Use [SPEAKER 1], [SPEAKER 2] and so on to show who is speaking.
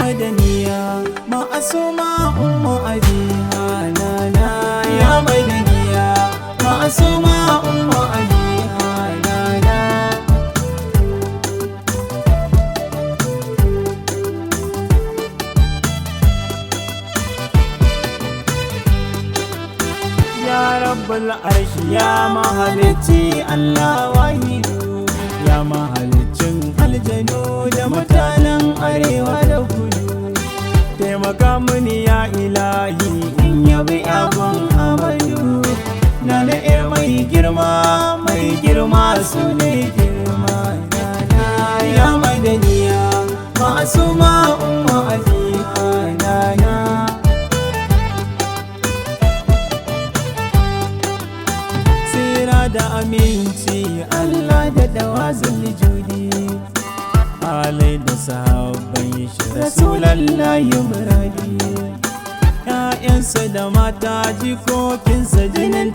[SPEAKER 1] madaniya ma'asuma ummu abiha nana ya madaniya ma'asuma ummu abiha nana. Ya rabbul arshi ya mahalicci Allah wahidu, ya mahalicin aljanu da mutanen arewa da kudu, taimaka mini ya ilahi in yabi abun amadu. Na na'e mai girma su ne girma nana ya madaniya ma'asuma ummu abiha nana. Da aminci Allah da dawazin judi alai da sahabban shi rasulallahi muradi, ƴaƴansa da mata jikokinsa jinin